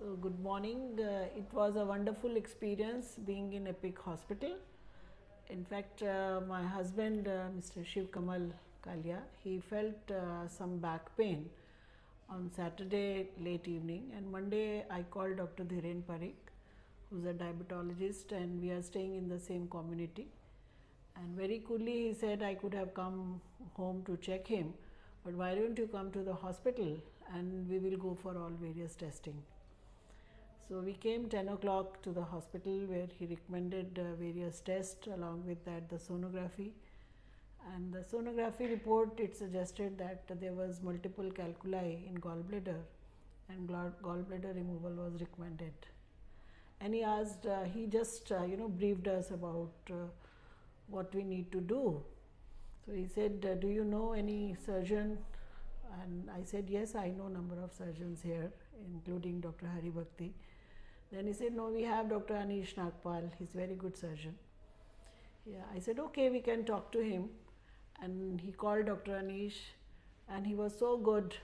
So good morning. It was a wonderful experience being in Epic Hospital. In fact, my husband, Mr. Shiv Kamal Kalia, he felt some back pain on Saturday late evening, and Monday I called Dr. Dhiren Parikh, who's a diabetologist, and we are staying in the same community. And very coolly he said I could have come home to check him, but why don't you come to the hospital and we will go for all various testing. So we came 10 o'clock to the hospital where he recommended various tests, along with that the sonography. And the sonography report, it suggested that there was multiple calculi in gallbladder and gallbladder removal was recommended. And he asked, he just briefed us about what we need to do. So he said, do you know any surgeon? And I said, yes, I know number of surgeons here, including Dr. Hari Bhakti. Then he said, no, we have Dr. Anish Nagpal, he's a very good surgeon. Yeah, I said, okay, we can talk to him. And he called Dr. Anish, and he was so good.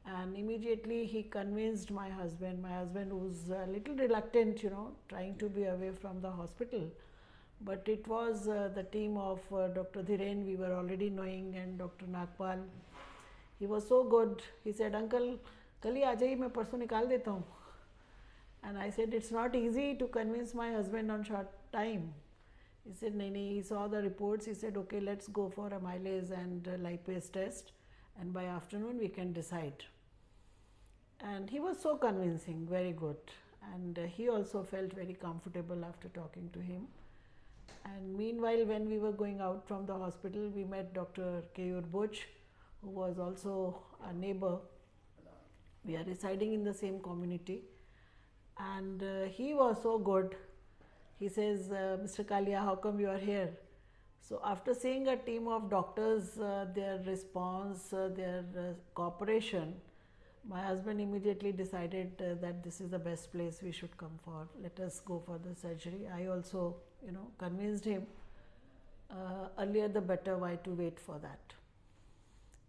And immediately he convinced my husband who's a little reluctant, trying to be away from the hospital. But it was the team of Dr. Dhiren we were already knowing, and Dr. Nagpal. He was so good. He said, uncle, कल ही आ जाइए, मैं परसों निकाल देता हूँ. And I said, it's not easy to convince my husband on short time. He said, no, he saw the reports. He said, okay, let's go for a amylase and lipase test, and by afternoon we can decide. And he was so convincing, very good. And he also felt very comfortable after talking to him. And meanwhile, when we were going out from the hospital, we met Dr. Keyur Butch, who was also a neighbor. We are residing in the same community. And he was so good. He says, Mr. Kalia, how come you are here? So after seeing a team of doctors, their response, their cooperation, my husband immediately decided that this is the best place we should come for. Let us go for the surgery. I also, convinced him, earlier the better, why to wait for that.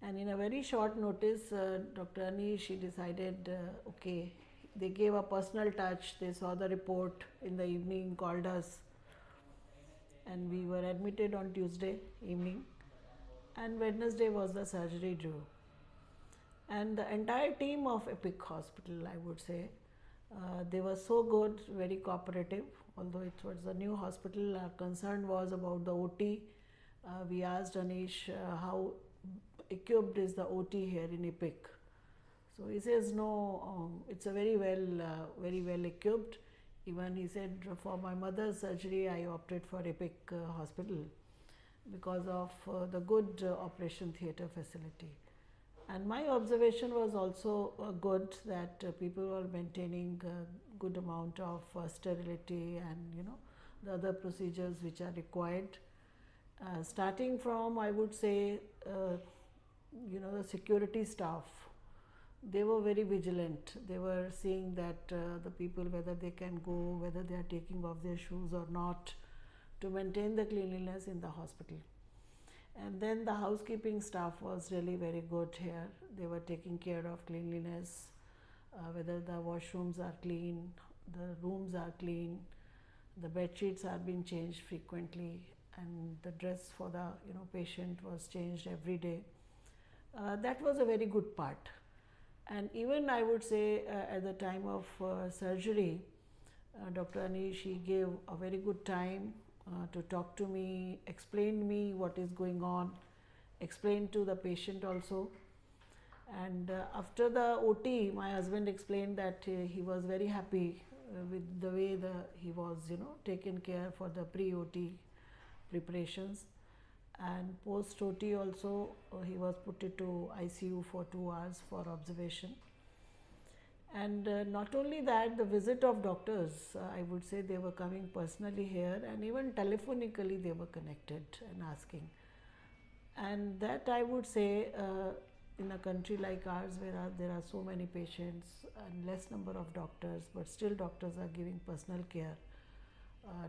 And in a very short notice, Dr. Anish, she decided, okay, they gave a personal touch. They saw the report in the evening, called us, and we were admitted on Tuesday evening, and Wednesday was the surgery due. And the entire team of Epic Hospital, I would say, they were so good, very cooperative. Although it was a new hospital, our concern was about the OT. We asked Anish how equipped is the OT here in Epic. So he says, no, it's a very well equipped. Even he said, for my mother's surgery, I opted for Epic Hospital because of the good operation theatre facility. And my observation was also good, that people were maintaining a good amount of sterility and the other procedures which are required. Starting from, I would say, the security staff, they were very vigilant. They were seeing that the people, whether they can go, whether they are taking off their shoes or not, to maintain the cleanliness in the hospital. And then the housekeeping staff was really very good here. They were taking care of cleanliness, whether the washrooms are clean, the rooms are clean, the bed sheets are being changed frequently, and the dress for the patient was changed every day. That was a very good part. And even I would say at the time of surgery, Dr. Anish, he gave a very good time to talk to me, explain me what is going on, explain to the patient also. And after the OT, my husband explained that he was very happy with the way he was taken care for the pre-OT preparations. And post OT also, he was put into ICU for 2 hours for observation. And not only that, the visit of doctors, I would say they were coming personally here, and even telephonically they were connected and asking. And that, I would say, in a country like ours where there are so many patients and less number of doctors, but still doctors are giving personal care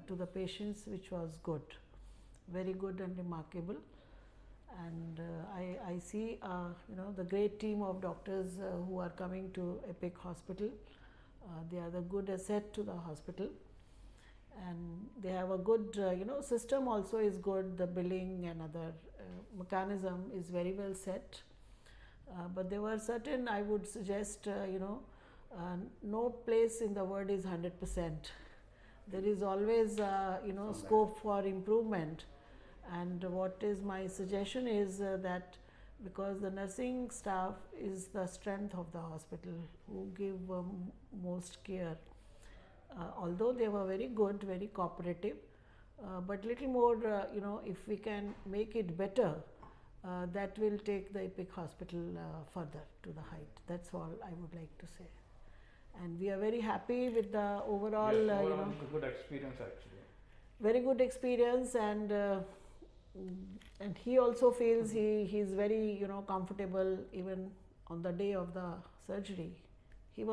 to the patients, which was good, very good and remarkable. And I see the great team of doctors who are coming to Epic Hospital. They are the good asset to the hospital, and they have a good system also is good. The billing and other mechanism is very well set. But there were certain, I would suggest, no place in the world is 100%. There is always scope for improvement. And what is my suggestion is that because the nursing staff is the strength of the hospital, who give most care. Although they were very good, very cooperative, but little more, if we can make it better, that will take the Epic Hospital further to the height. That's all I would like to say. And we are very happy with the overall, Yes, overall it's a good experience actually. very good experience, and he also feels he is very comfortable even on the day of the surgery. He was